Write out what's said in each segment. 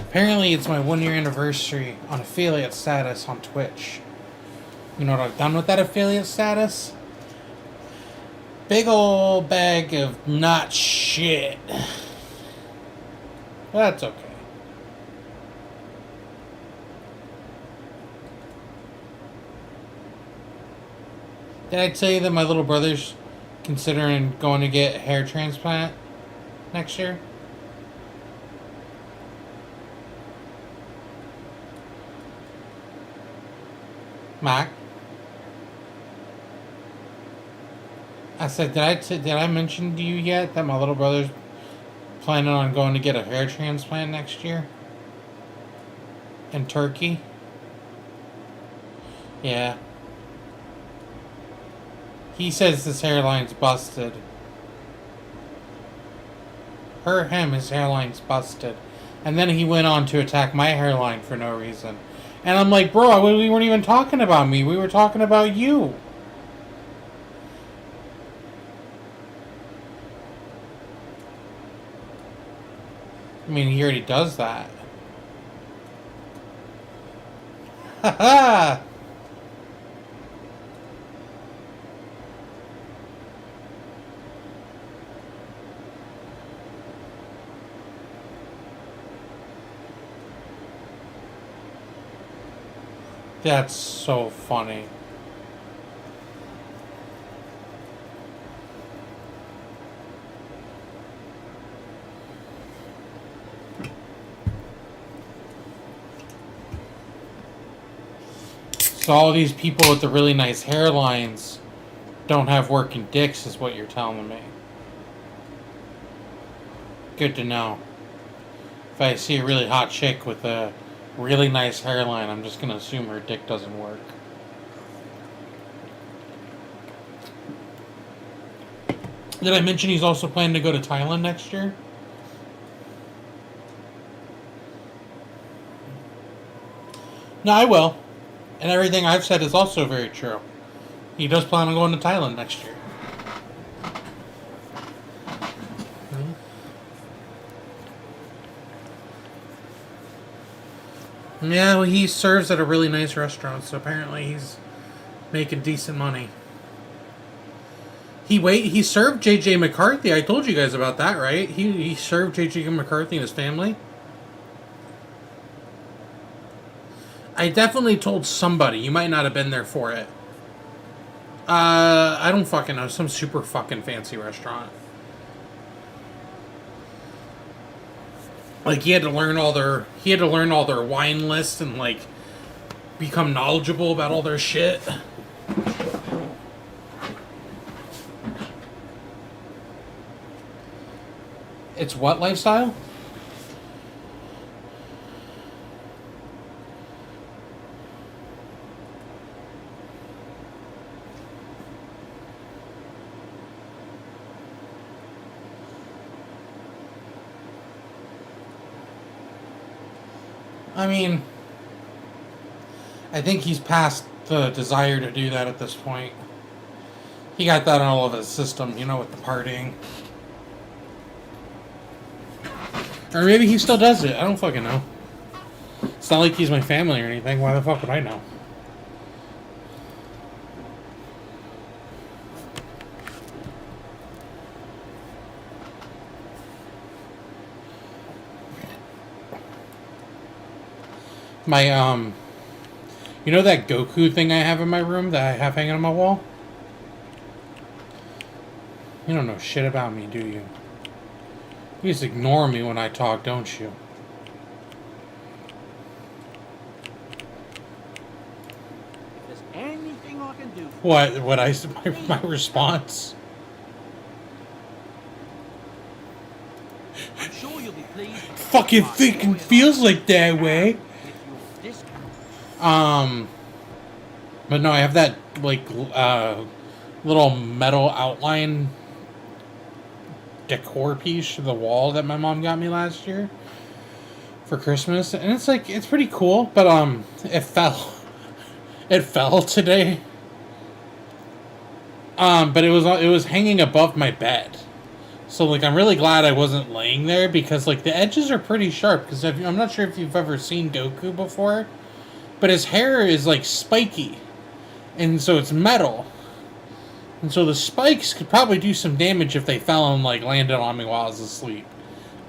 Apparently, it's my 1 year anniversary on affiliate status on Twitch. You know what I've done with that affiliate status? Big old bag of not shit. That's okay. Did I tell you that my little brother's considering going to get a hair transplant next year? Mac? I said, did I mention to you yet that my little brother's planning on going to get a hair transplant next year? In Turkey? Yeah. He says his hairline's busted. His hairline's busted. And then he went on to attack my hairline for no reason. And I'm like, bro, we weren't even talking about me. We were talking about you. I mean, he already does that. Haha! That's so funny. So all these people with the really nice hairlines don't have working dicks is what you're telling me. Good to know. If I see a really hot chick with a really nice hairline, I'm just going to assume her dick doesn't work. Did I mention he's also planning to go to Thailand next year? No, I will. And everything I've said is also very true. He does plan on going to Thailand next year. Yeah, well, he serves at a really nice restaurant, so apparently he's making decent money. He served J.J. McCarthy. I told you guys about that, right? He served J.J. McCarthy and his family. I definitely told somebody. You might not have been there for it. I don't fucking know. Some super fucking fancy restaurant. Like he had to learn all their wine lists and like become knowledgeable about all their shit. It's what lifestyle? I mean, I think he's past the desire to do that at this point. He got that in all of his system, you know, with the partying. Or maybe he still does it. I don't fucking know. It's not like he's my family or anything. Why the fuck would I know? My, you know that Goku thing I have in my room that I have hanging on my wall? You don't know shit about me, do you? You just ignore me when I talk, don't you? If there's anything I can do. What my response? I'm sure you'll be pleased. Fucking thinking feels like that way. But no, I have that like little metal outline decor piece to the wall that my mom got me last year for Christmas, and it's pretty cool, but it fell today. But it was hanging above my bed, So, like, I'm really glad I wasn't laying there because, like, the edges are pretty sharp. Because I'm not sure if you've ever seen Goku before, but his hair is, like, spiky. And so it's metal. And so the spikes could probably do some damage if they fell and, like, landed on me while I was asleep.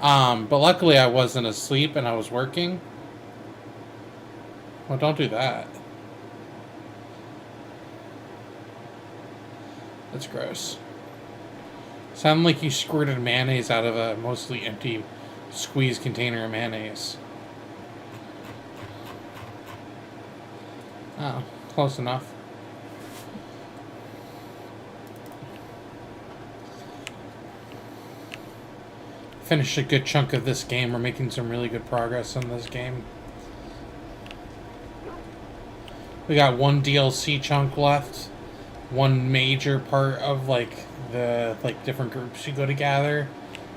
But luckily I wasn't asleep and I was working. Well, don't do that. That's gross. Sound like you squirted mayonnaise out of a mostly empty squeeze container of mayonnaise. Oh, close enough. Finished a good chunk of this game. We're making some really good progress on this game. We got one DLC chunk left. One major part of like the different groups you go to gather,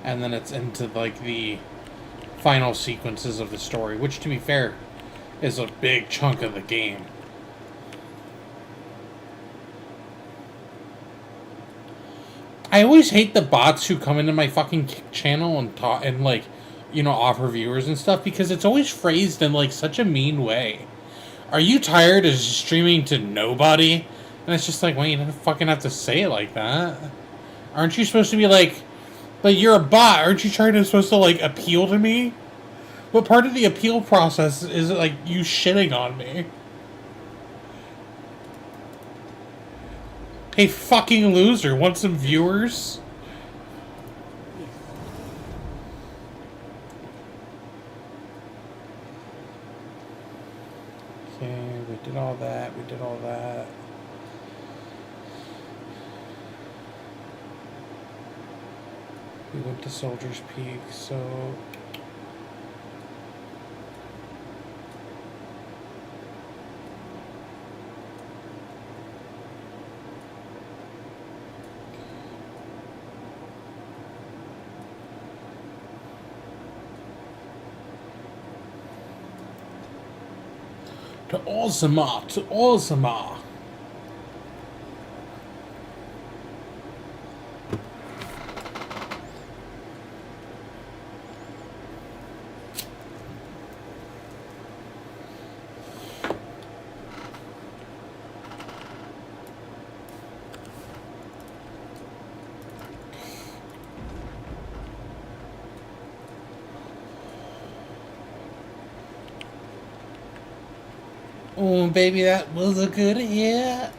and then it's into like the final sequences of the story, which to be fair is a big chunk of the game. I always hate the bots who come into my fucking channel and talk and like, you know, offer viewers and stuff because it's always phrased in like such a mean way. Are you tired of streaming to nobody? And it's just like, well, you don't fucking have to say it like that. Aren't you supposed to be like, but you're a bot. Aren't you supposed to like appeal to me? What part of the appeal process is it like you shitting on me? Hey, fucking loser, want some viewers? Okay, we did all that, we did all that. We went to Soldier's Peak, so... To Ozma, to Ozma. Oh, baby, that was a good hit.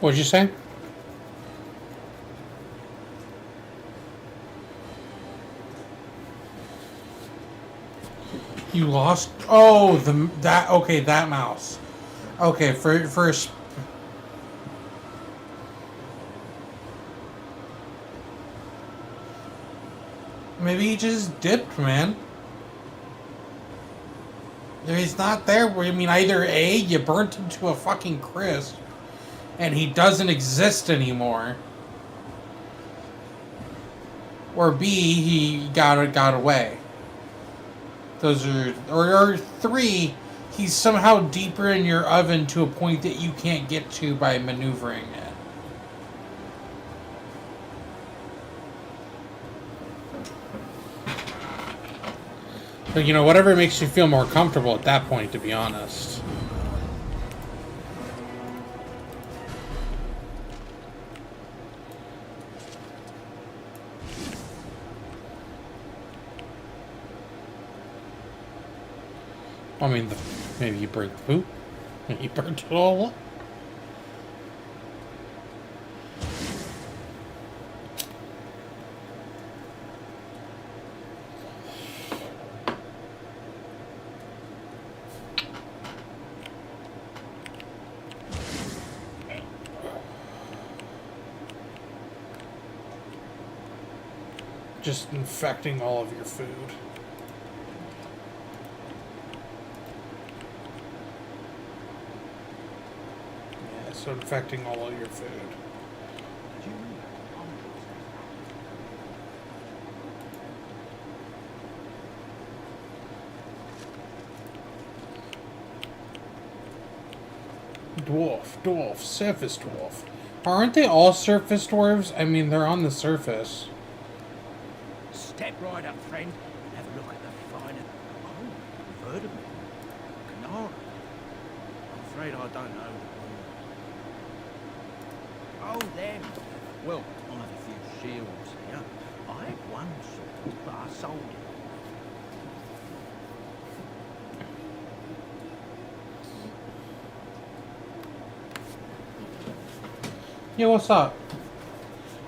What'd you say? You lost? Oh, okay, that mouse. Okay, first. Maybe he just dipped, man. If he's not there, I mean, either A, you burnt him to a fucking crisp, and he doesn't exist anymore, or B, he got away. Those are, or three, he's somehow deeper in your oven to a point that you can't get to by maneuvering it. But, you know, whatever makes you feel more comfortable at that point, to be honest. I mean, maybe you burnt the poop. Maybe you burnt it all up. Just infecting all of your food. Yeah, so infecting all of your food. Dwarf, surface dwarf. Aren't they all surface dwarves? I mean, they're on the surface. Step right up, friend. Have a look at the finer. Oh, you've heard of me. Canara. I'm afraid I don't know the word. Oh, them. Well, I have a few shields here. I had one sword, but I sold it. Yeah, what's up?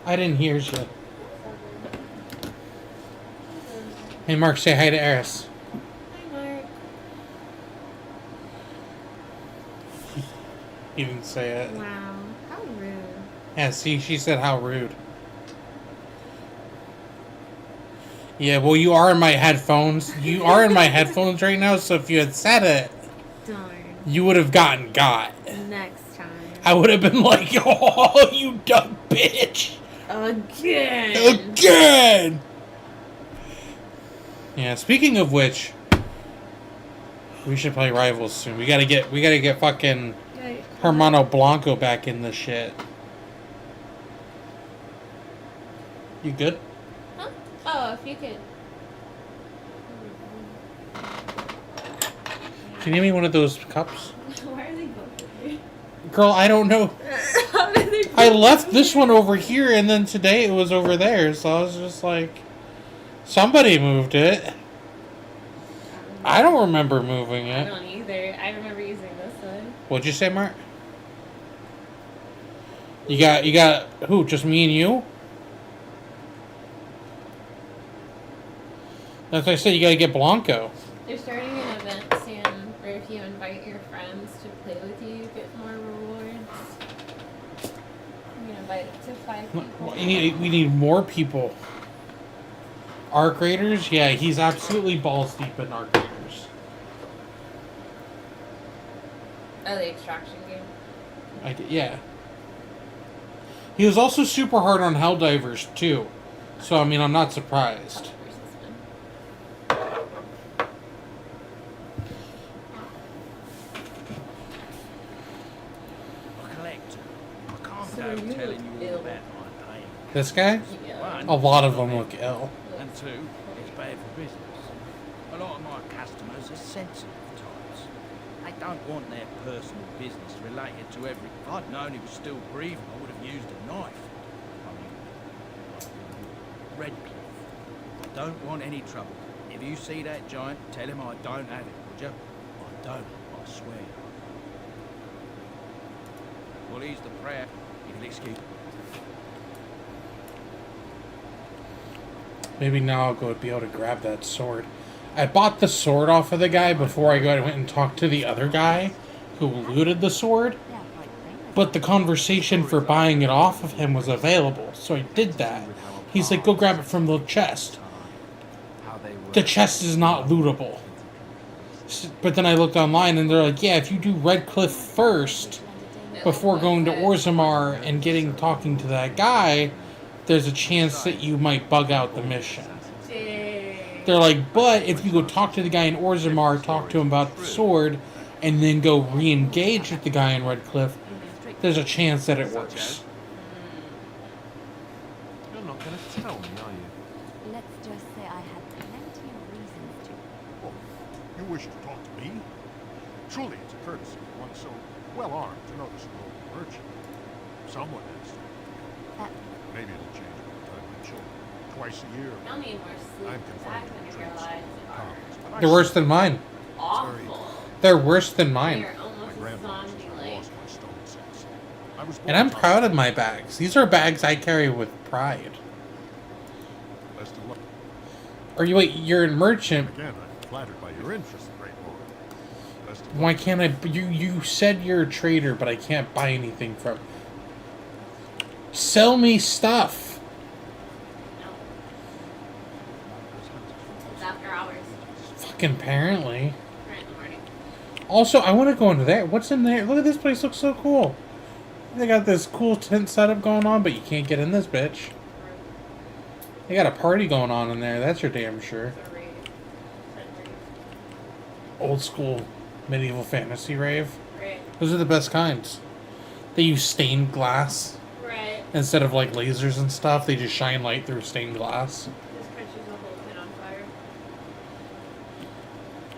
I didn't hear you. Hey, Mark, say hi to Eris. Hi, Mark. He didn't say it. Wow, how rude. Yeah, see, she said how rude. Yeah, well, you are in my headphones. You are in my headphones right now, so if you had said it, Darn. you would have gotten got. Next time. I would have been like, oh, you dumb bitch. Again. Again! Yeah, speaking of which, we should play Rivals soon. We gotta get fucking Right. Hermano Blanco back in this shit. You good? Huh? Oh, if you could. Can you give me one of those cups? Why are they both over here? Girl, I don't know. How did they I both left over this here? one over here, and then today it was over there, so I was just like, somebody moved it. I don't remember moving I it. don't either. I remember using this one. What'd you say, Mark? You got who? Just me and you? That's what I said. You gotta get Blanco. They're starting an event soon where if you invite your friends to play with you, you get more rewards. You can invite up to 5 people. We need more people. Arc Raiders? Yeah, he's absolutely balls deep in Arc Raiders. Oh, the extraction game. Yeah. He was also super hard on Helldivers, too. So, I mean, I'm not surprised. A collector. I can't So go you telling look you all ill. about my pain. This guy? Yeah. A lot of them look ill. And two, it's bad for business. A lot of my customers are sensitive types. They don't want their personal business related to every... If I'd known he was still breathing, I would have used a knife. I mean, Redcliffe. I don't want any trouble. If you see that giant, tell him I don't have it, would you? I don't, I swear. Well, he's the proud... If you'll excuse. Maybe now I'll go be able to grab that sword. I bought the sword off of the guy before I went and talked to the other guy who looted the sword. But the conversation for buying it off of him was available, so I did that. He's like, go grab it from the chest. The chest is not lootable. But then I looked online and they're like, yeah, if you do Redcliffe first, before going to Orzammar and talking to that guy, there's a chance that you might bug out the mission. They're like, but if you go talk to the guy in Orzammar, talk to him about the sword, and then go re-engage with the guy in Redcliffe, there's a chance that it works. You're not going to tell me, are you? Let's just say I had plenty of reasons to. Oh, you wish to talk to me? Truly, it's a courtesy for one so well armed to notice a local merchant. Someone has to. That Maybe it'll change by the time my children. Twice a year. You'll need more sleep. I'm confined That's to when your drinks. lives are But I They're worse see than mine. awful. They're worse than mine. You're my almost a grandfather's zombie-like. lost my stone sense. I was born And I'm top- proud of my bags. These are bags I carry with pride. Best of luck. Or you're a merchant. Again, I'm flattered by your interest, great lord. Best of luck. Why can't I? You said you're a trader, but I can't buy anything from. Sell me stuff. No. It's after hours. Fucking apparently. Right in the morning. Also, I want to go into there. What's in there? Look at this place. Looks so cool. They got this cool tent setup going on, but you can't get in this bitch. They got a party going on in there. That's for damn sure. It's a rave. Old school medieval fantasy rave. Right. Those are the best kinds. They use stained glass Right. instead of like lasers and stuff. They just shine light through stained glass. This catches a whole pit on fire.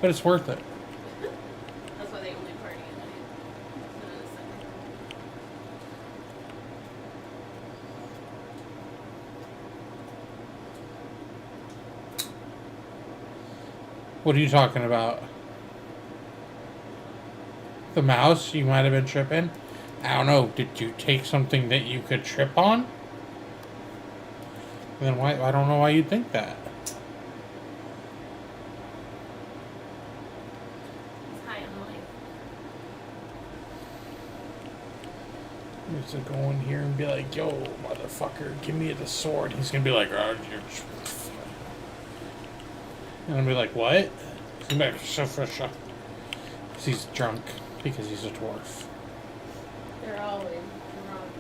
But it's worth it. That's why they only party at night. None of the summer. What are you talking about? The mouse? You might have been tripping. I don't know. Did you take something that you could trip on? Then why? I don't know why you'd think that. It's high on life. You used to go in here and be like, yo, motherfucker, give me the sword. He's gonna be like, oh, you're... And I'll be like, what? He's gonna be like, because he's drunk. Because he's a dwarf. They're always drunk.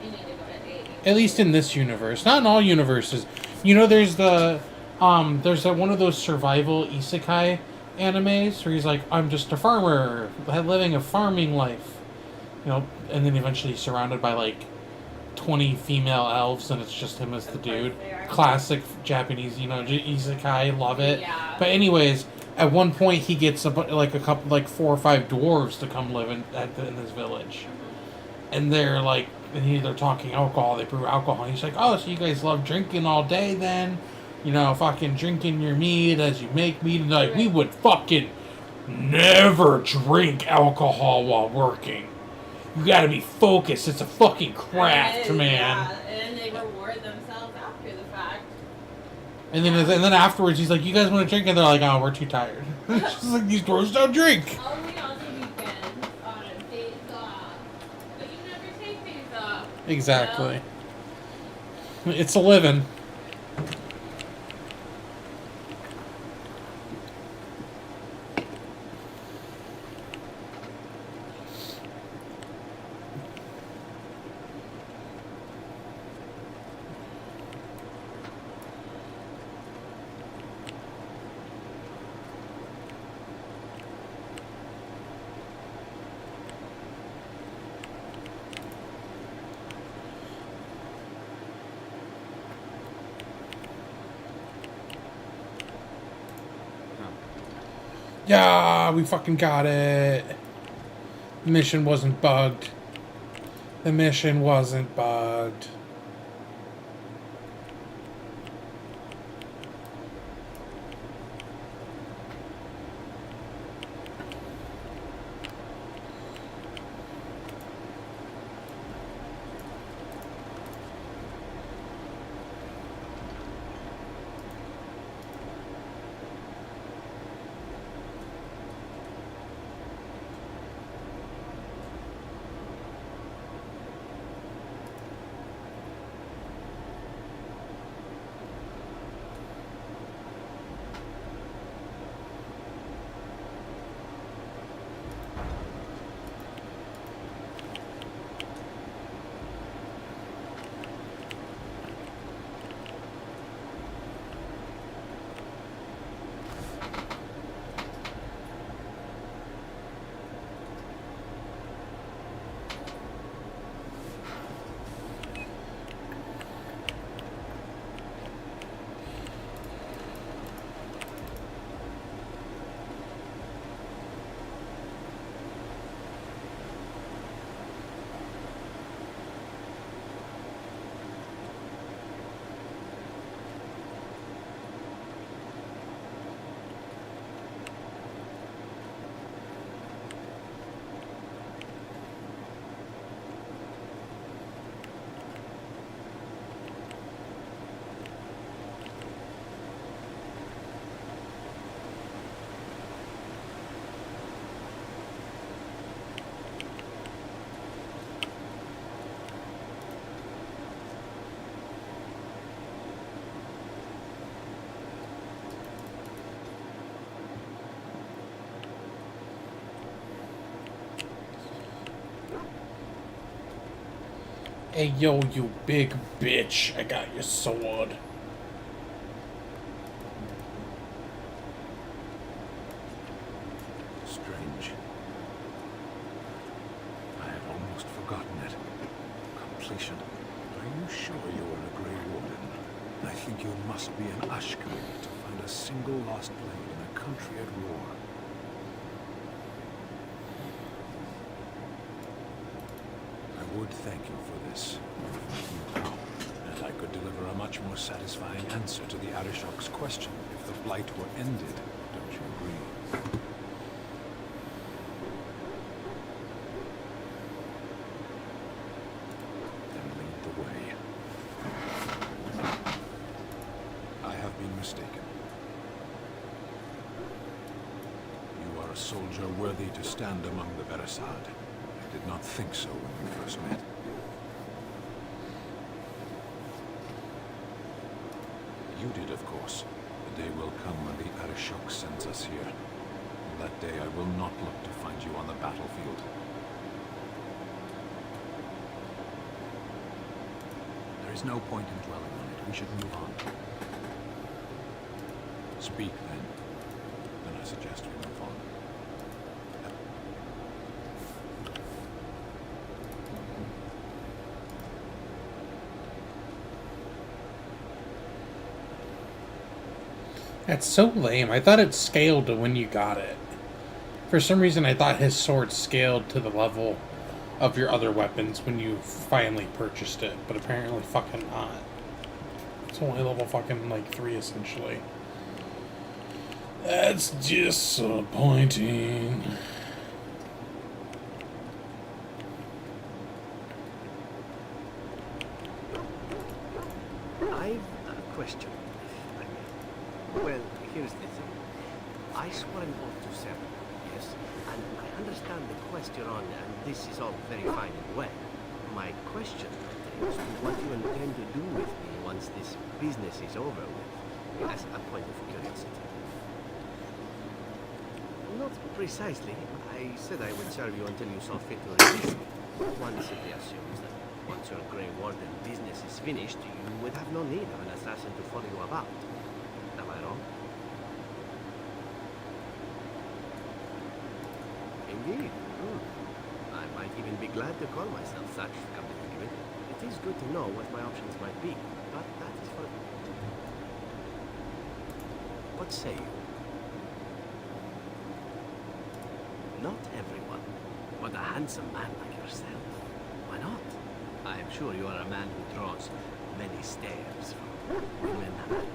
You need to go to AA. At least in this universe. Not in all universes. You know, there's one of those survival isekai animes where he's like, I'm just a farmer, living a farming life. You know, and then eventually he's surrounded by like 20 female elves and it's just him as the Of course dude. they are. Classic Japanese, isekai, love it. Yeah. But anyways, at one point he gets a couple, like 4 or 5 dwarves to come live in this village. And they're like, they're talking alcohol, they brew alcohol. And he's like, oh, so you guys love drinking all day then? You know, fucking drinking your meat as you make meat. And they're like, we would fucking never drink alcohol while working. You gotta be focused. It's a fucking craft, man. Yeah, and they reward themselves after the fact. And then afterwards, he's like, you guys want to drink? And they're like, oh, we're too tired. It's just like, these dwarves don't drink. Only on the weekends, on days off. But you never take days off. Exactly. It's a living. Yeah, we fucking got it. The mission wasn't bugged. The mission wasn't bugged. Hey, yo, you big bitch. I got your sword. Strange. I had almost forgotten it. Completion. Are you sure you are a Grey Warden? I think you must be an Ashkari to find a single lost blade in a country at war. I would thank you for this, and I could deliver a much more satisfying answer to the Arishok's question if the Blight were ended. Don't you agree? Then lead the way. I have been mistaken. You are a soldier worthy to stand among the Beresad. I did not think so when we first met. You did, of course. The day will come when the Arishok sends us here. On that day, I will not look to find you on the battlefield. There is no point in dwelling on it. We should move on. Speak, then. Then I suggest we move on. That's so lame. I thought it scaled to when you got it. For some reason, I thought his sword scaled to the level of your other weapons when you finally purchased it, but apparently fucking not. It's only level fucking, like, 3, essentially. That's disappointing. I've a question. Well, here's the thing. I swore an oath to Sarah, yes? And I understand the quest you're on, and this is all very fine and well. My question pertains to what you intend to do with me once this business is over with, as a point of curiosity. Not precisely. I said I would serve you until you saw fit to release me. One simply assumes that once your Grey Warden business is finished, you would have no need of an assassin to follow you about. Am I wrong? Indeed. I might even be glad to call myself such, come to think of it. It is good to know what my options might be, but that is for... What say you? Not everyone, but a handsome man like yourself. Why not? I am sure you are a man who draws many stares from women and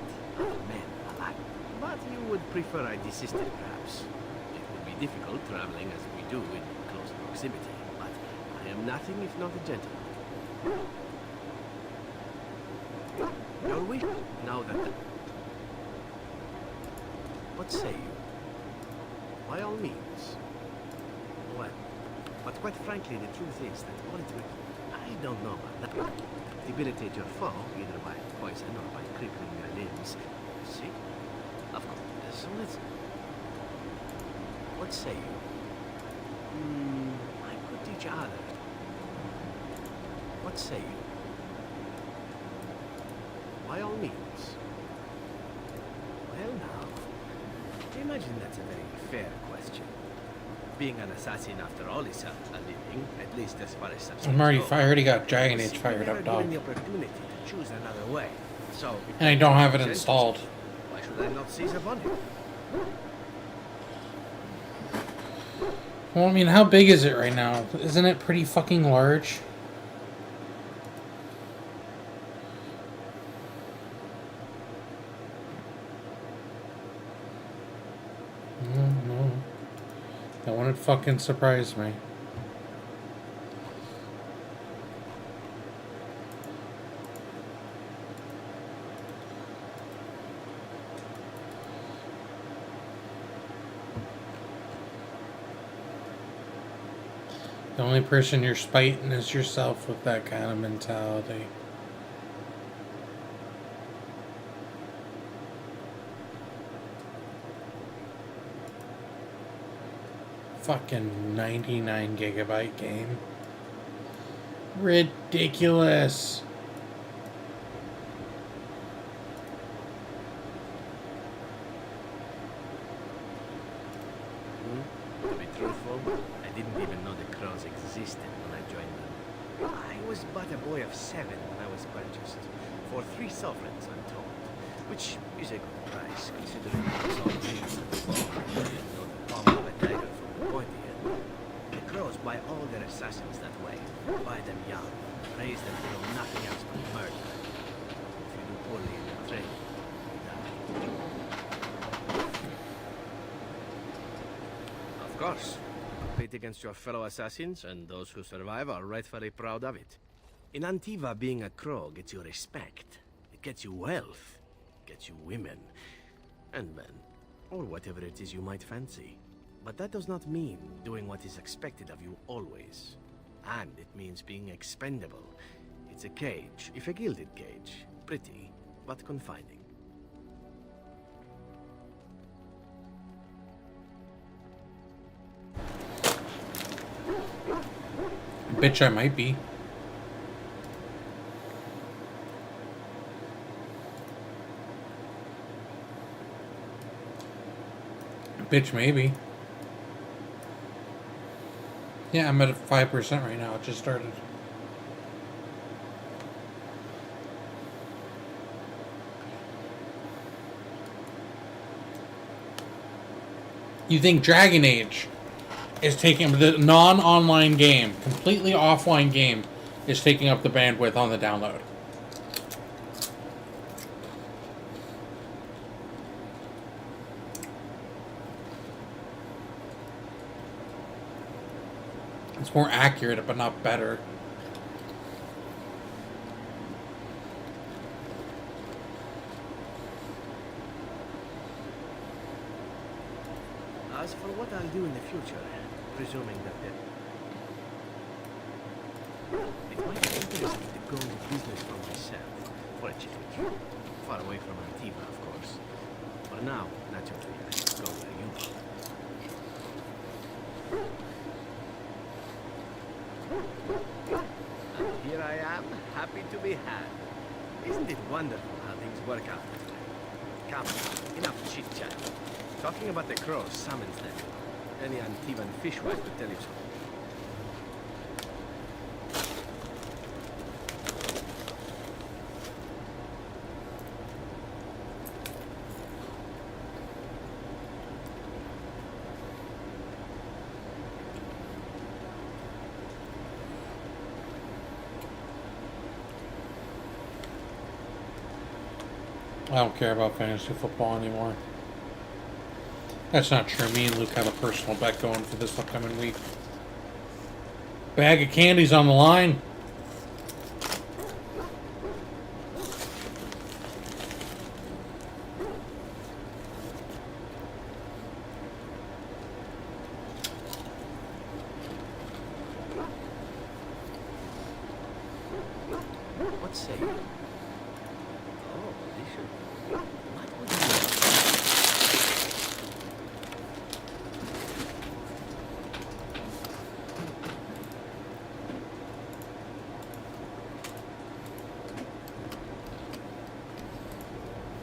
men alike. But you would prefer I desisted, perhaps. It would be difficult traveling as we do in close proximity, but I am nothing if not a gentleman. Your wish, now that the... What say you? By all means. Well, but quite frankly, the truth is that all it will... I don't know about that. Debilitate your foe, either by poison or by crippling their limbs. See? Of course. So let's... What say you? I could teach others. What say you? By all means. Well now, imagine that's a very fair question. Being an assassin, after all, is a living, at least as far as substance I already got Dragon Age goes. fired Never up, given dog. the opportunity to choose another way. So, if And I don't have it presents installed. itself, why should I not seize upon it? Well, I mean, how big is it right now? Isn't it pretty fucking large? No. That wouldn't fucking surprise me. The only person you're spiting is yourself with that kind of mentality. Fucking 99 gigabyte game. Ridiculous. To be truthful, I didn't even know the crows existed when I joined them. I was but a boy of 7 when I was purchased, for 3 sovereigns, I'm told, which is a good price considering it was all real and before I didn't know the palm of a tiger from the pointy end. The crows buy all their assassins that way, buy them young, raise them to know nothing else but murder. If you do poorly in your trade, you die. Of course. Compete against your fellow assassins, and those who survive are rightfully proud of it. In Antiva, being a crow gets you respect. It gets you wealth. Gets you women. And men. Or whatever it is you might fancy. But that does not mean doing what is expected of you always. And it means being expendable. It's a cage, if a gilded cage. Pretty, but confining. Bitch, I might be. Bitch, maybe. Yeah, I'm at 5% right now. It just started. You think Dragon Age is taking the non-online game, completely offline game, is taking up the bandwidth on the download? It's more accurate, but not better. As for what I'll do in the future, presuming that it might be interesting to go into business for myself, for a change. Far away from Antiva, of course. For now, naturally, I go where you go. And here I am, happy to be had. Isn't it wonderful how things work out this way? Come, enough chit-chat. Talking about the crows summons them. Any Antivan fishwife could tell you so. I don't care about fantasy football anymore. That's not true. Me and Luke have a personal bet going for this upcoming week. Bag of candy's on the line. What say you? Oh, delicious. What would you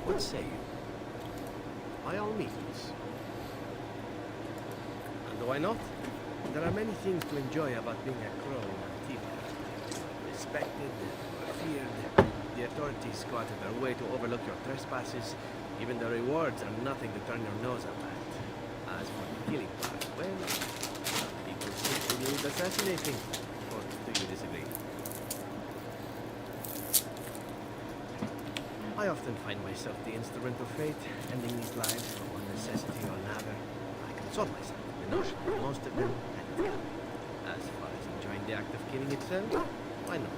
What say you? By all means. And why not? There are many things to enjoy about being a crow in Antiva. Respected, feared. The authorities go out of their way to overlook your trespasses. Even the rewards are nothing to turn your nose up at. As for the killing part, well, some people simply need assassinating. Or do you disagree? I often find myself the instrument of fate, ending these lives for one necessity or another. I console myself with the notion that most of them had it coming. As far as enjoying the act of killing itself, why not?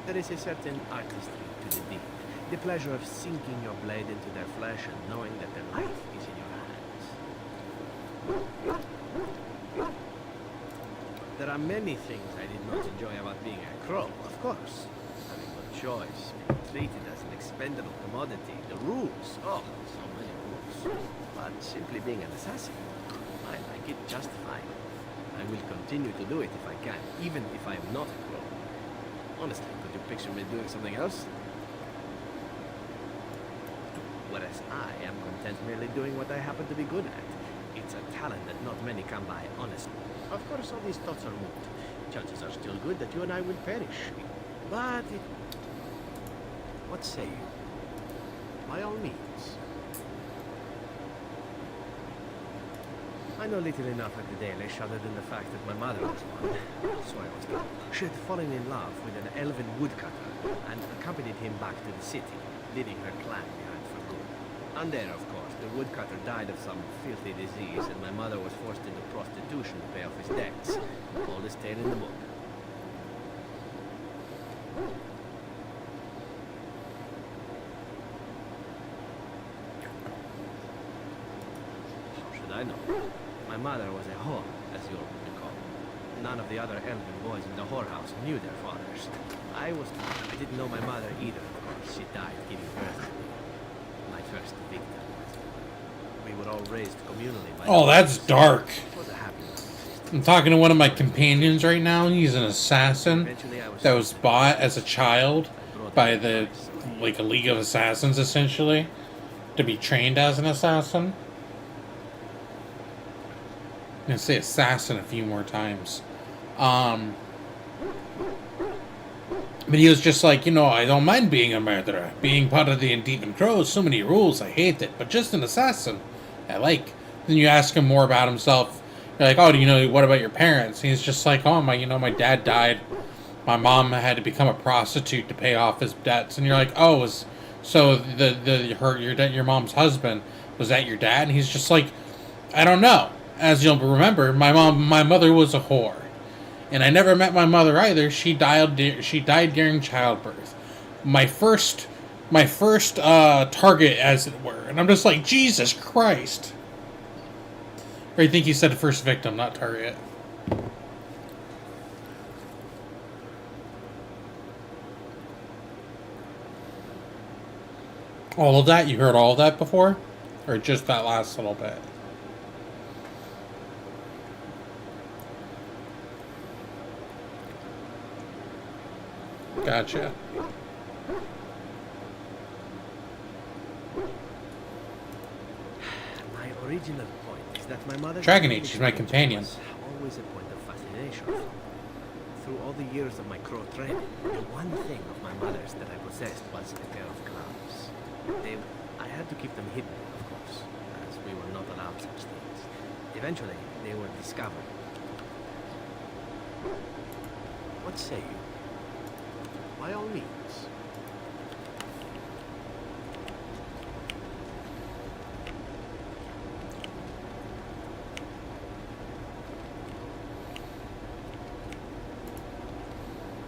There is a certain artistry to the deed. The pleasure of sinking your blade into their flesh and knowing that their life is in your hands. There are many things I did not enjoy about being a crow, of course. Having no choice, being treated as an expendable commodity, the rules, oh, so many rules. But simply being an assassin, I like it just fine. I will continue to do it if I can, even if I am not a crow. Honestly, could you picture me doing something else? Whereas I am content merely doing what I happen to be good at. It's a talent that not many come by, honestly. Of course, all these thoughts are moot. Chances are still good that you and I will perish. But it... What say you? By all means. I know little enough at the Dalish other than the fact that my mother was one. So I was told. She had fallen in love with an elven woodcutter and accompanied him back to the city, leaving her clan behind for good. And there, of course, the woodcutter died of some filthy disease and my mother was forced into prostitution to pay off his debts. Oldest tale in the book. How should I know? My mother was a whore, as you'll recall. None of the other elven boys in the whorehouse knew their fathers. I didn't know my mother either, of course. She died giving birth to me. My first victim. We were all raised communally by... Oh, that's dark. It was a happy life. I'm talking to one of my companions right now. He's an assassin Eventually I that was bought as a child by the, like, a League of Assassins, essentially, to be trained as an assassin. I'm gonna say assassin a few more times. But he was just like, you know, I don't mind being a murderer. Being part of the Indemon Crows, so many rules, I hate it. But just an assassin, I like. Then you ask him more about himself. You're like, oh, do you know, what about your parents? And he's just like, oh, my dad died. My mom had to become a prostitute to pay off his debts. And you're like, oh, so your mom's husband, was that your dad? And he's just like, I don't know. As you'll remember, my mother was a whore. And I never met my mother either. She died during childbirth. My first target, as it were. And I'm just like, Jesus Christ. Or I think he said first victim, not target. All of that? You heard all of that before? Or just that last little bit? Gotcha. My original point is that my mother... Dragon Age, she's my companion. ...was always a point of fascination for me. Through all the years of my crow training, the one thing of my mother's that I possessed was a pair of gloves. I had to keep them hidden, of course, as we were not allowed such things. Eventually, they were discovered. What say you? By all means.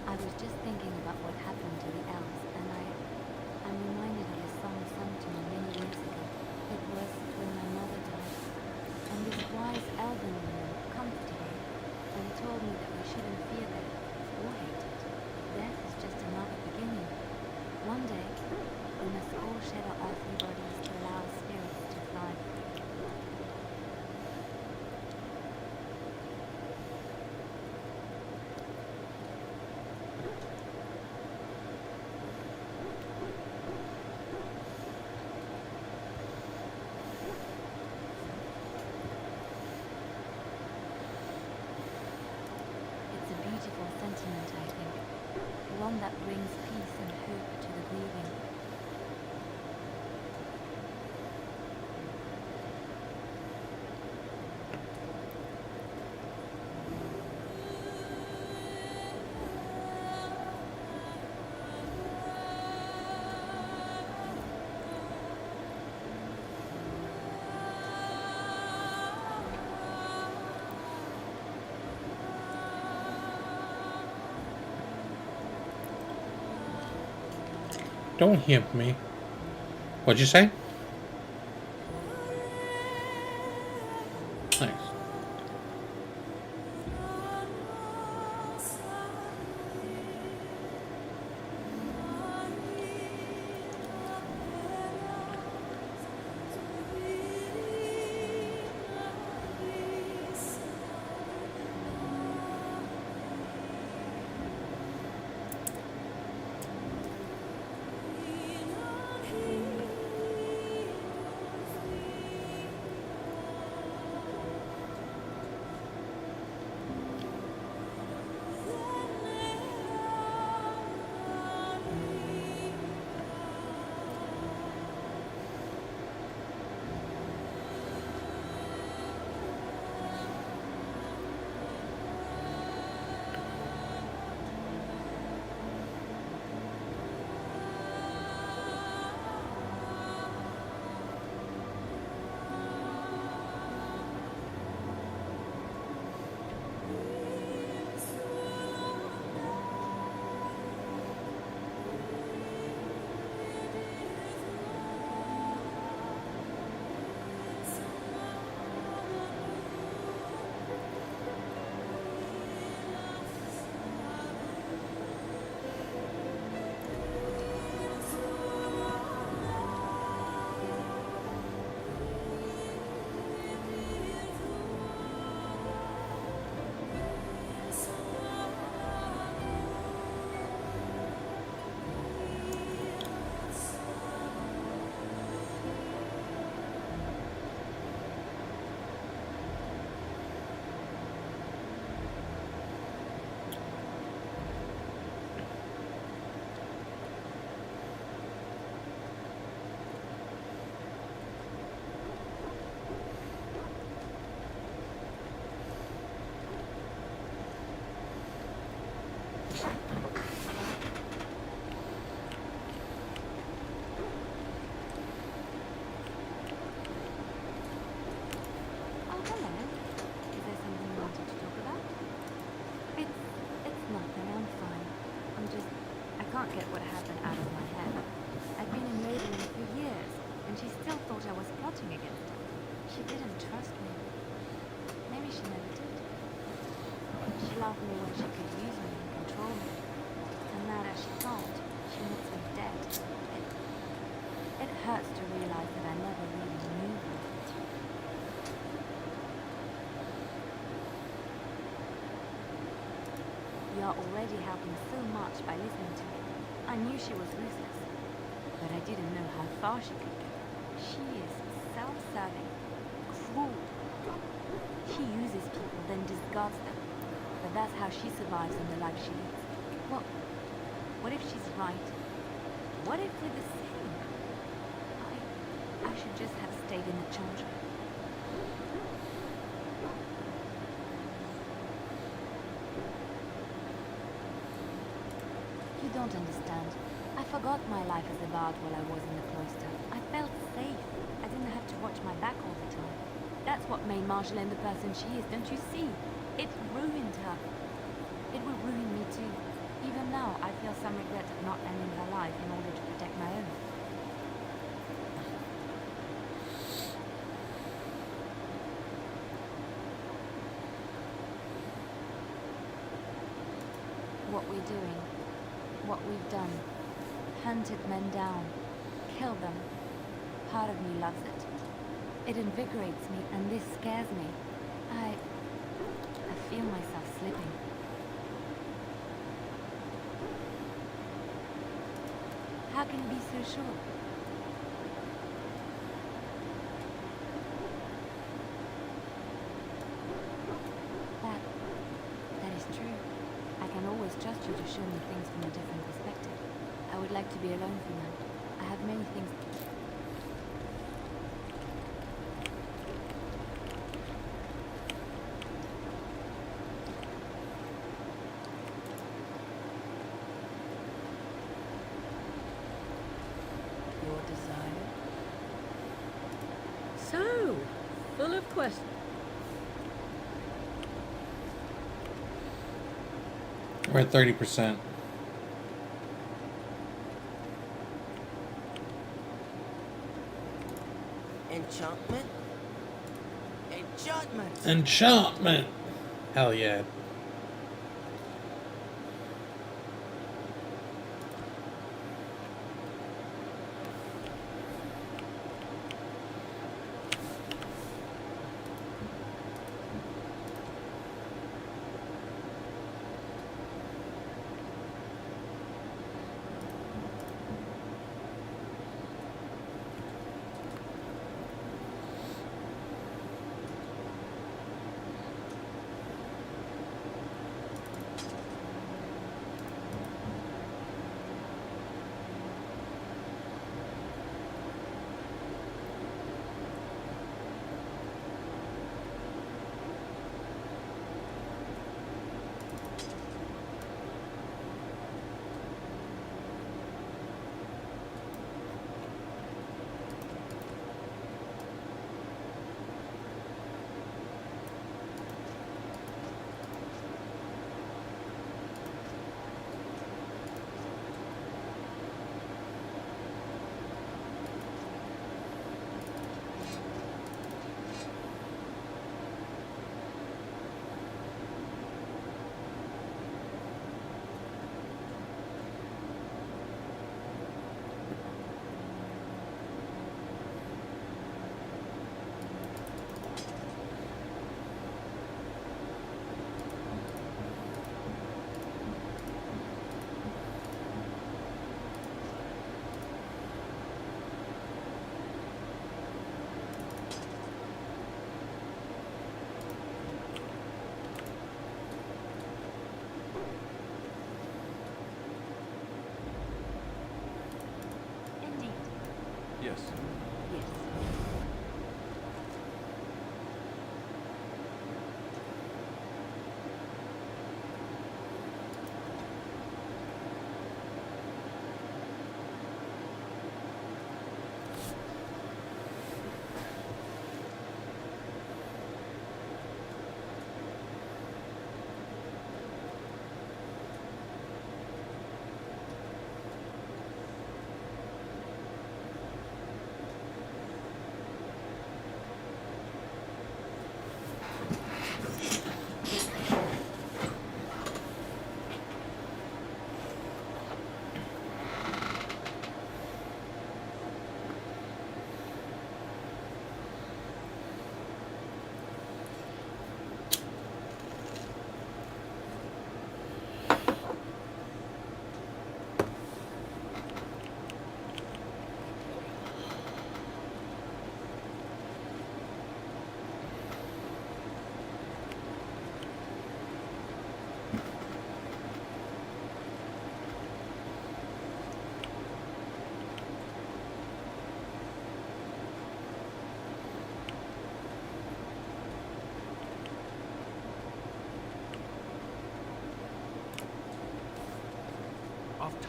I was just thinking about what happened to the elves, and I'm reminded of a song sung to me many years ago. It was when my mother died, and this wise elven woman comforted me, and told me that we shouldn't fear death or hate it. Death is just another beginning. One day, we must all shed our earthly bodies to allow our spirits to fly free. It's a beautiful sentiment, I think. One that brings peace and hope to the grieving. Don't hit me. What'd you say? Nice. get what happened out of my head. I'd been in labeling for years, and she still thought I was plotting against her. She didn't trust me. Maybe she never did. She loved me when she could use me and control me. And now that she can't, she wants me dead. It hurts to realize that I never really knew her. You're already helping so much by listening to me. I knew she was ruthless, but I didn't know how far she could go. She is self-serving, cruel. She uses people, then discards them. But that's how she survives in the life she leads. What if she's right? What if we're the same? I should just have stayed in the chantry. You don't understand. I forgot my life as a bard while I was in the cloister. I felt safe. I didn't have to watch my back all the time. That's what made Marjolaine the person she is, don't you see? It ruined her. It will ruin me too. Even now, I feel some regret at not ending her life in order to protect my own. What we're doing, what we've done, hunted men down, killed them. Part of me loves it. It invigorates me, and this scares me. I feel myself slipping. How can you be so sure? That is true. I can always trust you to show me things from a different perspective. I would like to be alone for now. I have many things. Your desire? So, full of questions. We're at 30%. Enchantment? Enchantment! Enchantment! Hell yeah.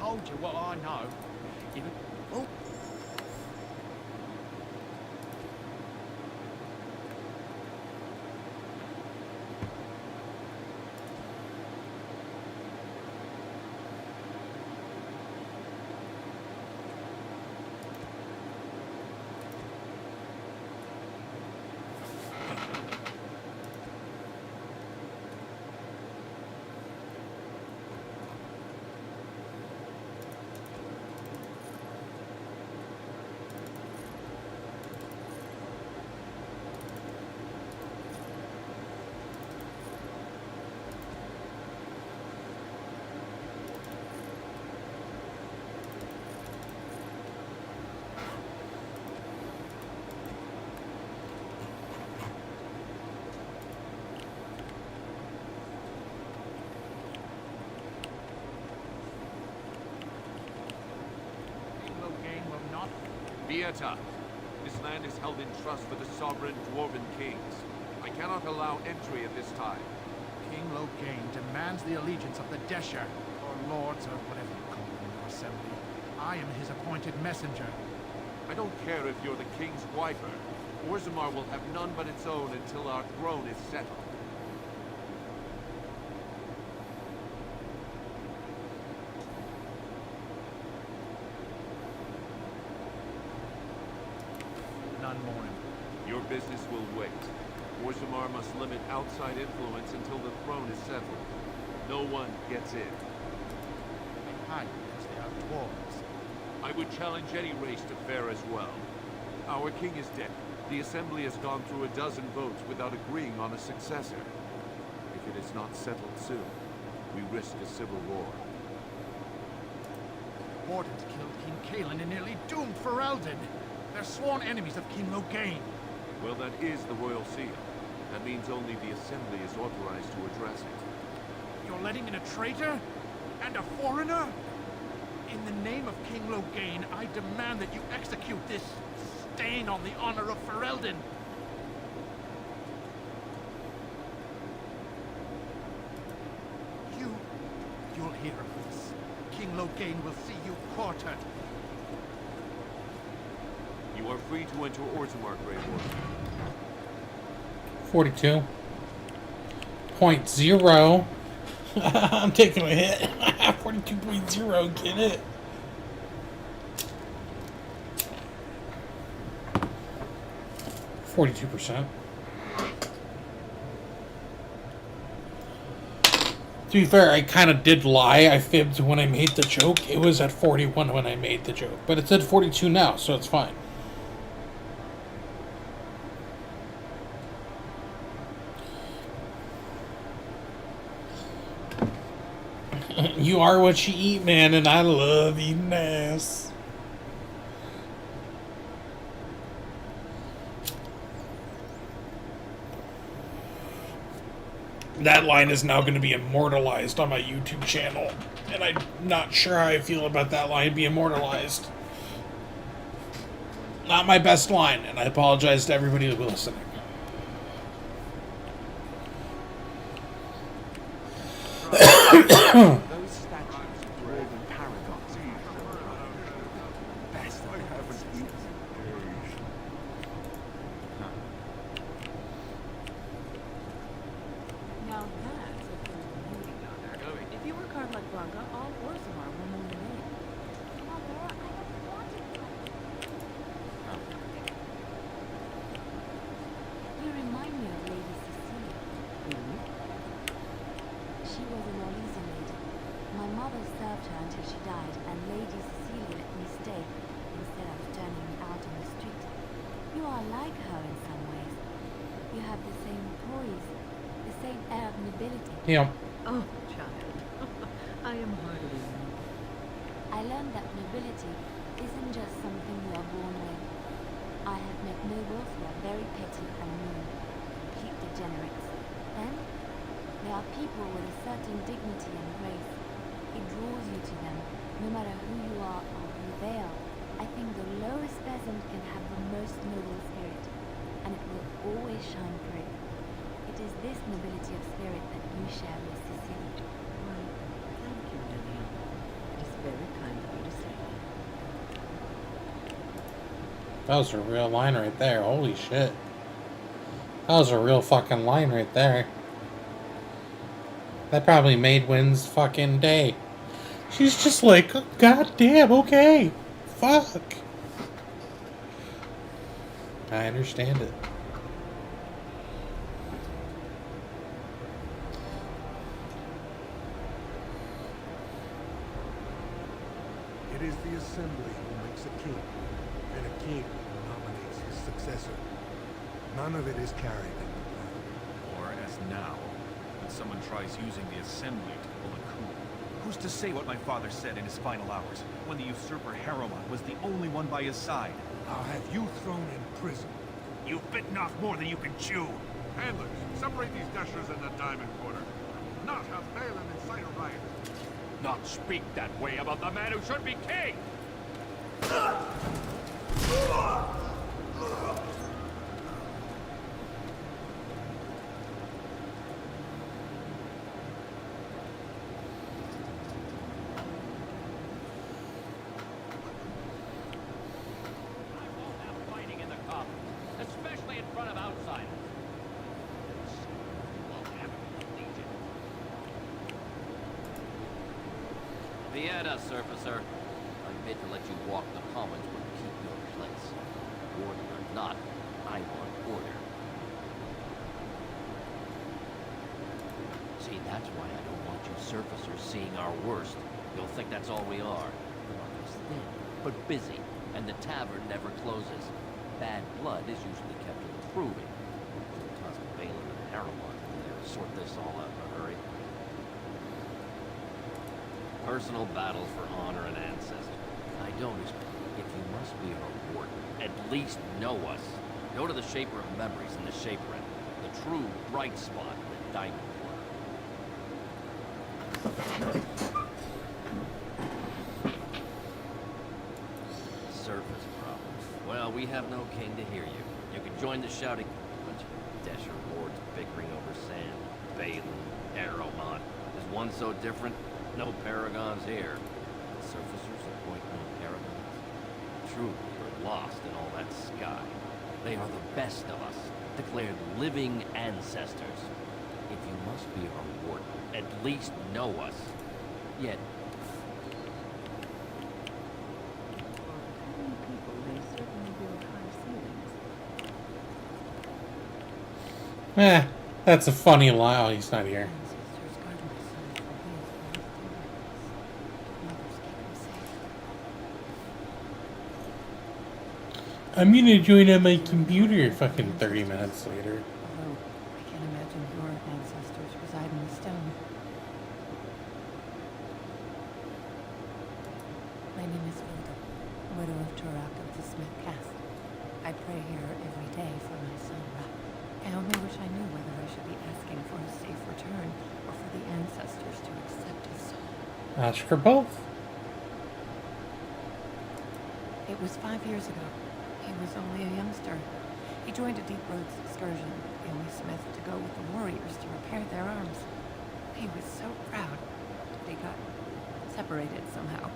told you what I know. Even... Oh. Vieta, this land is held in trust for the sovereign Dwarven kings. I cannot allow entry at this time. King Loghain demands the allegiance of the Desher, or lords, or whatever you call them in your assembly. I am his appointed messenger. I don't care if you're the king's wiper. Orzammar will have none but its own until our throne is settled. None mourning. Your business will wait. Orzammar must limit outside influence until the throne is settled. No one gets in. They hide because they are dwarves. I would challenge any race to fare as well. Our king is dead. The assembly has gone through a dozen votes without agreeing on a successor. If it is not settled soon, we risk a civil war. Wardens killed King Cailan and nearly doomed Ferelden. They're sworn enemies of King Loghain. Well, that is the royal seal. That means only the assembly is authorized to address it. You're letting in a traitor? And a foreigner? In the name of King Loghain, I demand that you execute this stain on the honor of Ferelden. You'll hear of this. King Loghain will see you quartered. You are free to enter Orzammar, Grey Warden. 42.0. I'm taking a hit. 42.0, get it? %. To be fair, I kind of did lie. I fibbed when I made the joke. It was at 41 when I made the joke. But it's at 42 now, so it's fine. You are what you eat, man, and I love eating ass. That line is now going to be immortalized on my YouTube channel, and I'm not sure how I feel about that line being immortalized. Not my best line, and I apologize to everybody who was listening. Those statues of dwarven paragons best of the Now that's a cool movie. If you were carved like Blanca, all Orzammar will know your name. Mother, I don't want it. You remind me of Lady Cecilia. She was an Orlesian lady. My mother served her until she died, and Lady Cecilia let me stay instead of turning me out on the street. You are like her in some ways. You have the same poise, the same air of nobility. Yeah. Oh, child. I am hardly known. I learned that nobility isn't just something you are born with. I have met nobles who are very petty and mean, complete degenerates. Then, there are people with a certain dignity and grace. It draws you to them, no matter who you are or who they are. I think the lowest peasant can have the most noble spirit, and it will always shine through. It is this nobility of spirit that you share with Cecilia. Why, thank you, Lillian. It is very kind. That was a real line right there. Holy shit. That was a real fucking line right there. That probably made Wynn's fucking day. She's just like, oh, God damn, okay. Fuck. I understand it. It is the assembly who makes a king, and a king who nominates his successor. None of it is carried in the plan. Or as now, when someone tries using the assembly to pull a coup. Who's to say what my father said in his final hours, when the usurper Harrowmont was the only one by his side? I'll have you thrown in prison. You've bitten off more than you can chew. Handlers, separate these dashers in the diamond quarter. Not have Balin incite a riot. Not speak that way about the man who should be king! Vienna, Surfacer. I'm made to let you walk the commons but keep your place. Warden or not, I want order. See, that's why I don't want you Surfacers seeing our worst. You'll think that's all we are. We're not just thin, but busy, and the tavern never closes. Bad blood is usually kept to the proving. Toss Balin and Harrowmont in there to sort this all out in a hurry. Personal battles for honor and ancestry. I don't expect. If you must be our warden, at least know us. Go to the Shaper of Memories in the Shaper Inn, the true bright spot in the diamond quarter. Surface problems. Well, we have no king to hear you. You can join the shouting. Bunch of Desher lords bickering over sand. Balin, Harrowmont. Is one so different? No paragons here. Surfacers appoint no paragons. Truly, you're lost in all that sky. They are the best of us, declared living ancestors. If you must be our warden, at least know us. Yet, People, they certainly build high ceilings. That's a funny lie. Oh, he's not here. Ancestors guard my son, for he is lost in darkness. Mothers keep him safe. I'm gonna join on my computer fucking 30 minutes later. Although, I can't imagine your ancestors reside in the stone. My name is Vilda, widow of Turak of the Smith Cast. I pray here every day for my son, Rak. I only wish I knew whether I should be asking for his safe return or for the ancestors to accept his soul. Ask for both. It was 5 years ago. He was only a youngster. He joined a Deep Roads excursion, the only smith to go with the warriors to repair their arms. He was so proud, but he got separated somehow.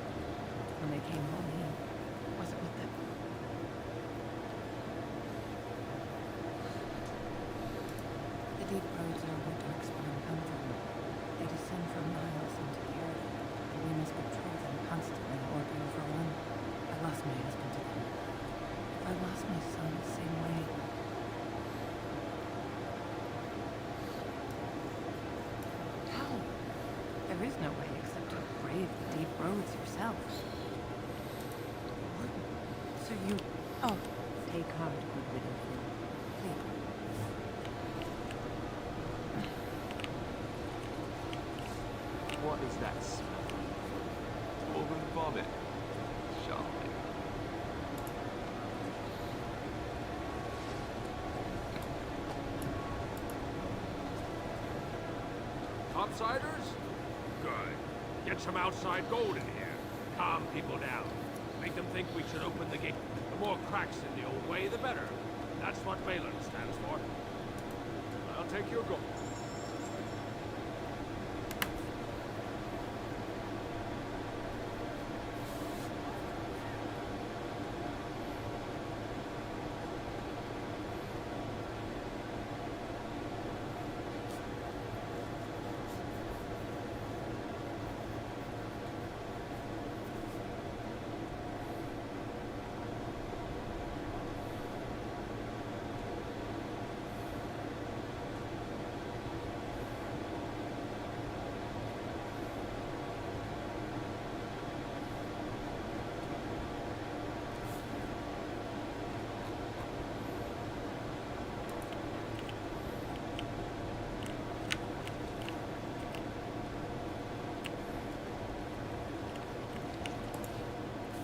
When they came home, he wasn't with them. The Deep Roads are where Darkspawn come from. They descend from miles into the earth, and we must patrol them constantly or be overrun. I lost my husband to them. I lost my son the same way. How? There is no way except to brave the deep roads yourself. So you... Oh, take heart, good widow. Please. What is that smell? Woman vomit. Shocking. Outsiders? Good. Get some outside gold in here. Calm people down. Make them think we should open the gate. The more cracks in the old way, the better. That's what Balin stands for. I'll take your gold.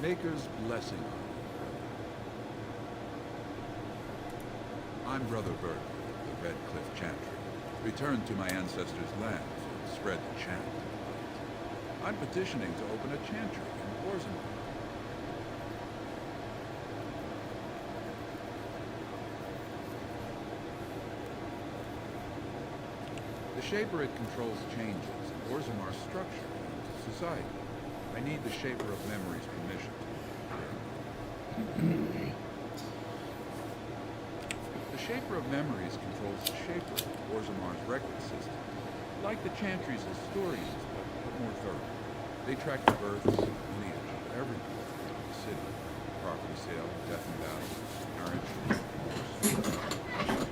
Maker's blessing on you, brother. I'm Brother Burke of the Red Cliff Chantry, returned to my ancestors' land to spread the chant of light. I'm petitioning to open a chantry in Orzammar. The Shaperate controls changes in Orzammar's structure and society. I need the Shaper of Memory's permission to The Shaper of Memories controls the Shaper of Orzammar's record system. Like the Chantry's historians, but more thorough. They track the births and lineage of every warrior in the city. Property sale, death and battle, marriage, divorce.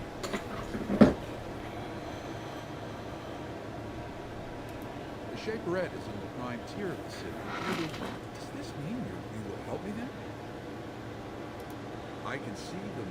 The Shaperette is in the prime tier of the city. Does this mean you will help me then? I can see them.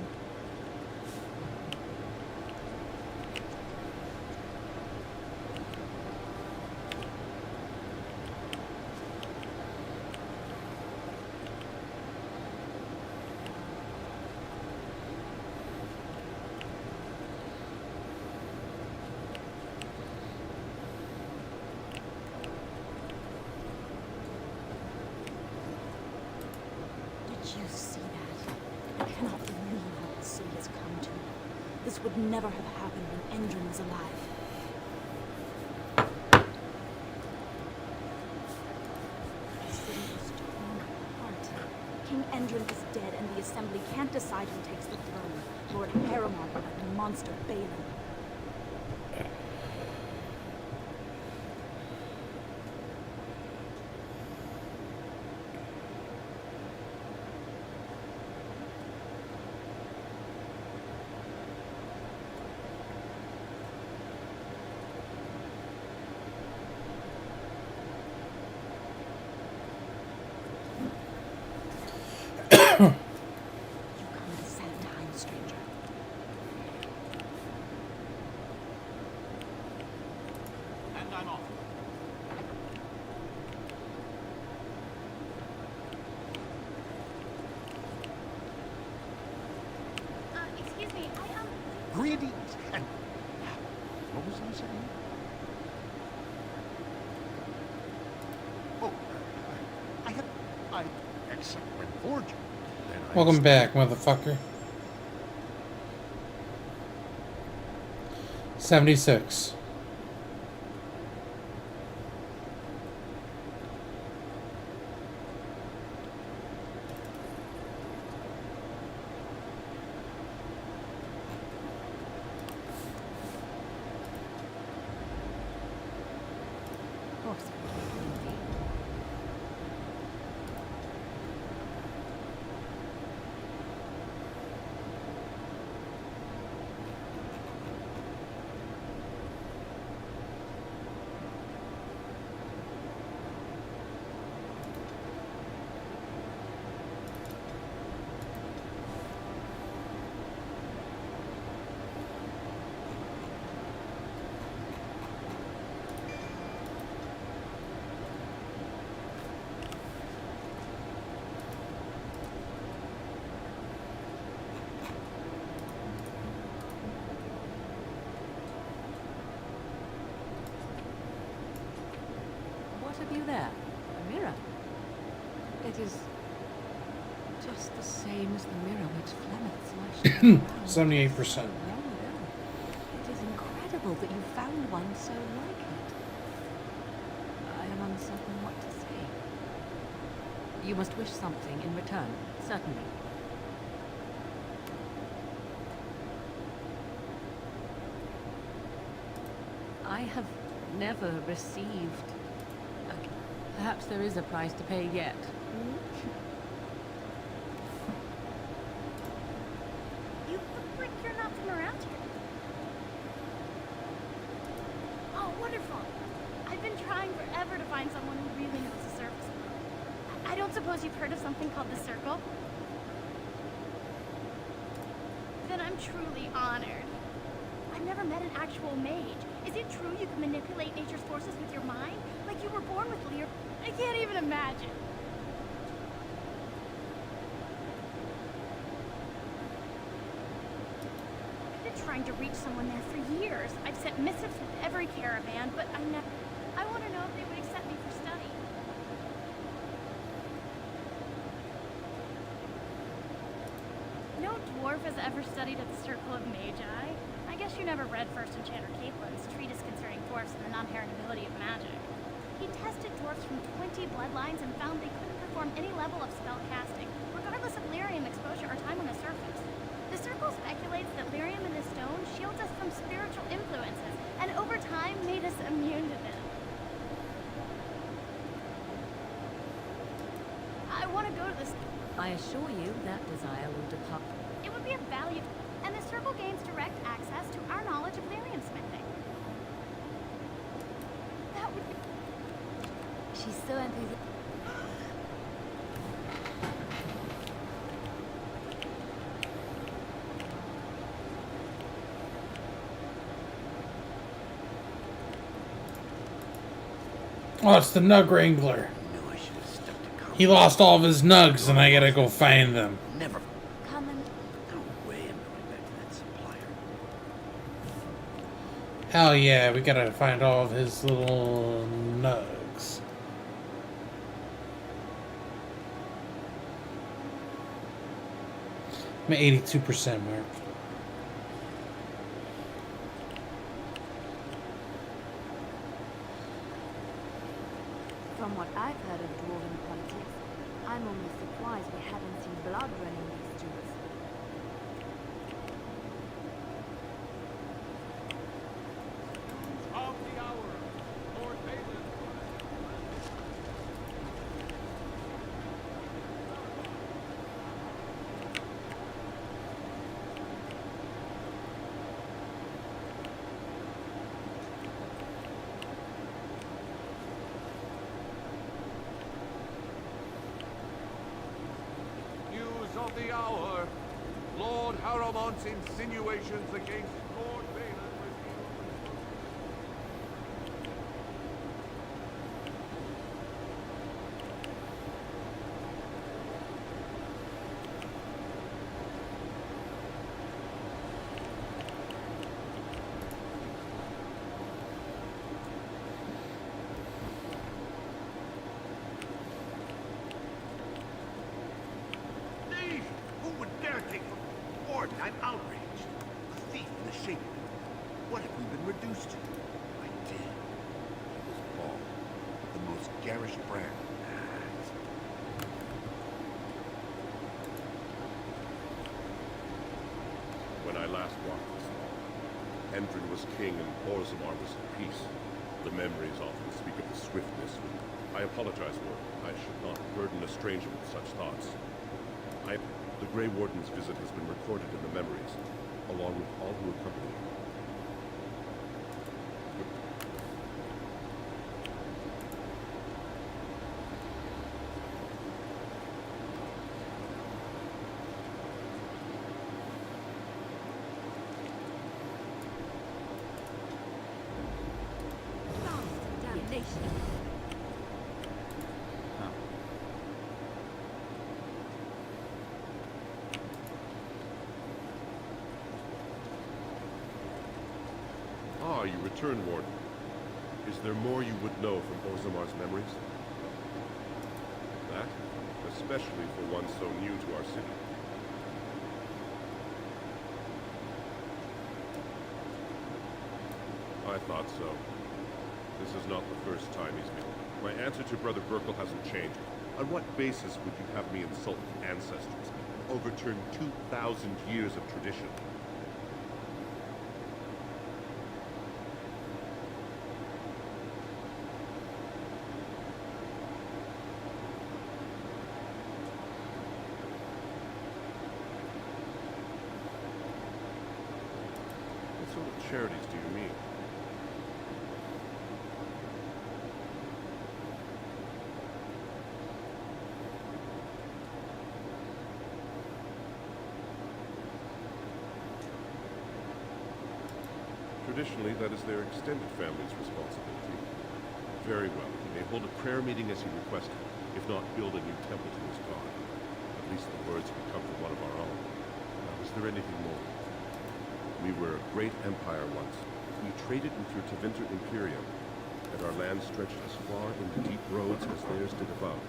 Did you see that? I cannot believe what the city has come to. This would never have happened when Endrin was alive. The city is torn apart. King Endrin is dead, and the Assembly can't decide who takes the throne. Lord Harriman or that monster Balin. You come at a sad time, stranger. And I'm off. Excuse me, Greetings and... What was I saying? Oh, I accept when forged. Then I Welcome accept- back, motherfucker. 76. Of course. What have you there? A mirror? It is just the same as the mirror which Flemeth slashed down. 78%. Long ago. It is incredible that you found one so like it. I am uncertain what to say. You must wish something in return, certainly. I have never received. Perhaps there is a price to pay yet. You look like you're not from around here. Oh, wonderful. I've been trying forever to find someone who really knows the surface. I don't suppose you've heard of something called the Circle? Then I'm truly honored. I've never met an actual mage. Is it true you can manipulate nature's forces with your mind? Like you were born with Lear? I can't even imagine. trying to reach someone there for years. I've sent missives with every caravan, but I want to know if they would accept me for study. No dwarf has ever studied at the Circle of Magi. I guess you never read First Enchanter Capeland's treatise concerning dwarfs and the non-heritability of magic. He tested dwarfs from 20 bloodlines and found they couldn't perform any level of spell casting, regardless of lyrium exposure or time on the surface. The Circle speculates that lyrium in the stone shields us from spiritual influences, and over time made us immune to them. I want to go to this. I assure you that desire will depart. It would be of value, and the Circle gains direct access to our knowledge of lyrium smithing. That would be... She's so enthusiastic. Oh, it's the Nug Wrangler. He lost all of his nugs, and I gotta go find them. Never. Coming. No way I'm going back to that supplier. Hell yeah, we gotta find all of his little nugs. I'm at 82% mark. From what I've heard of dwarven politics, I'm almost surprised we haven't seen blood running these streets. Of the hour, Lord Balin. News of the hour. Lord Harrowmont's insinuations against Lord Balin reveal. Thief! Who would dare take from Warden? I'm outraged. A thief in the shape of it. What have we been reduced to? I did. He was Paul, the most garish brand. When I last walked this long, Hendren was king and Orzammar was at peace. The memories often speak of the swiftness. I apologize, Lord. I should not burden a stranger with such thoughts. The Grey Warden's visit has been recorded in the memories, along with all who accompany him. Damnation. Ah, you return, Warden. Is there more you would know from Orzammar's memories? That, especially for one so new to our city. I thought so. This is not the first time he's been. My answer to Brother Burkle hasn't changed. On what basis would you have me insult the ancestors? Overturn 2,000 years of tradition? What sort of charities do you mean? Traditionally, that is their extended family's responsibility. Very well. He may hold a prayer meeting as he requested, if not build a new temple to his god. At least the words would come from one of our own. Now, is there anything more? We were a great empire once. We traded into Tevinter Imperium, and our land stretched as far into deep roads as theirs did above.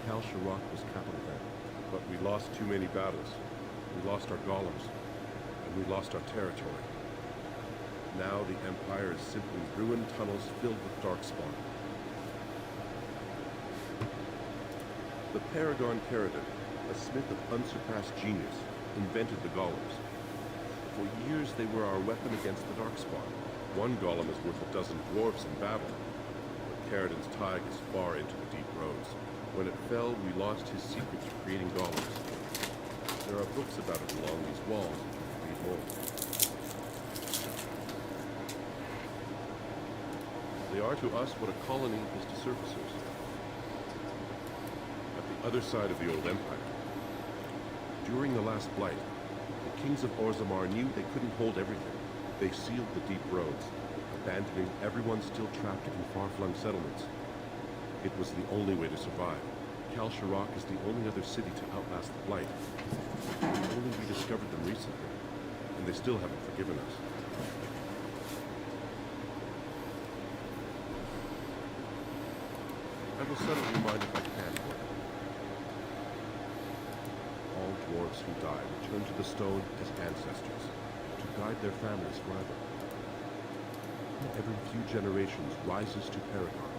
Kal Sharok was capital then, but we lost too many battles. We lost our golems, and we lost our territory. Now the Empire is simply ruined tunnels filled with Darkspawn. The Paragon Caridin, a smith of unsurpassed genius, invented the golems. For years they were our weapon against the Darkspawn. One golem is worth a dozen dwarves in battle. But Caridin's tide is far into the deep roads. When it fell, we lost his secret to creating golems. There are books about it along these walls, if you read more. They are to us what a colony is to surfacers. At the other side of the old empire, during the last blight, the kings of Orzammar knew they couldn't hold everything. They sealed the deep roads, abandoning everyone still trapped in far-flung settlements. It was the only way to survive. Kal Sharok is the only other city to outlast the blight. We only rediscovered them recently, and they still haven't forgiven us. I will settle your mind if I can, Gordon. All dwarves who die return to the stone as ancestors, to guide their families forever. Every few generations rises to Paragon.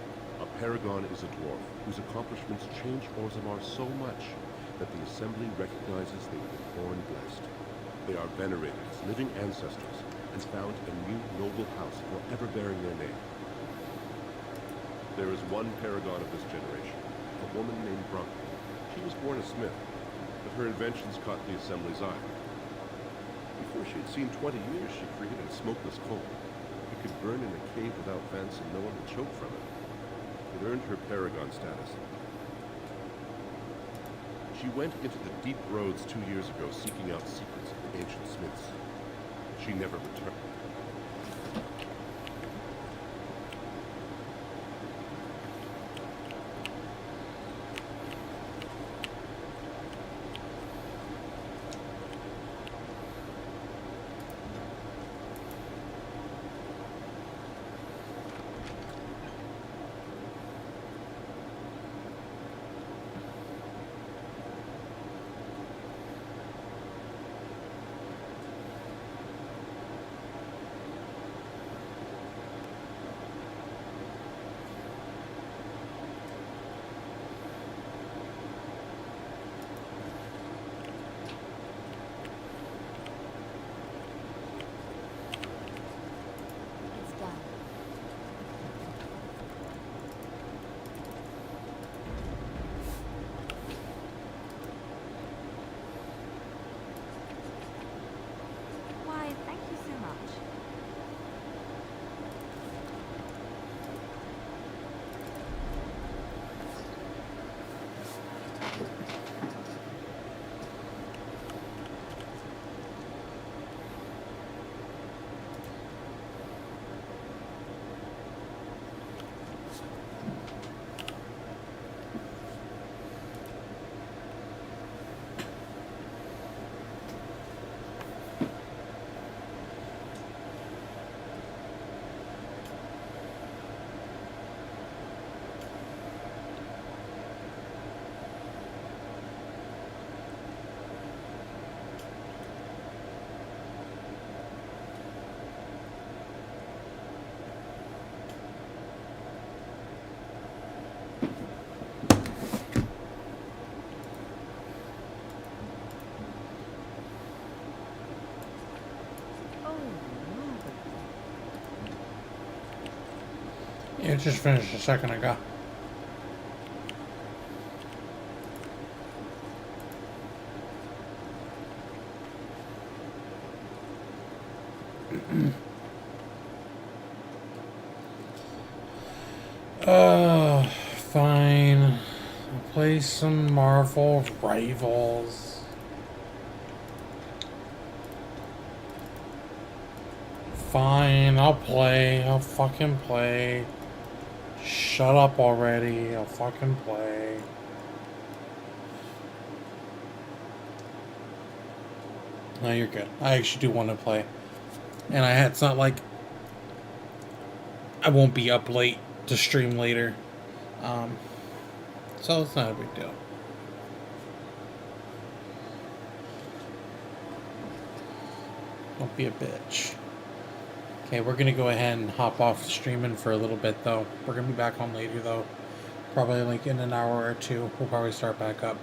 A Paragon is a dwarf whose accomplishments change Orzammar so much that the Assembly recognizes they were born blessed. They are venerated as living ancestors and found a new noble house forever bearing their name. There is one Paragon of this generation, a woman named Bronca. She was born a smith, but her inventions caught the Assembly's eye. Before she had seen 20 years, she created a smokeless coal. It could burn in a cave without vents and no one would choke from it. It earned her Paragon status. She went into the deep roads 2 years ago seeking out secrets of the ancient smiths. She never returned. It just finished a second ago. Fine. I'll play some Marvel Rivals. Fine, I'll play. I'll fucking play. Shut up already. I'll fucking play. No, you're good. I actually do want to play. And it's not like I won't be up late to stream later. So it's not a big deal. Don't be a bitch. Okay, we're gonna go ahead and hop off streaming for a little bit though. We're gonna be back on later though. Probably like in an hour or two. We'll probably start back up.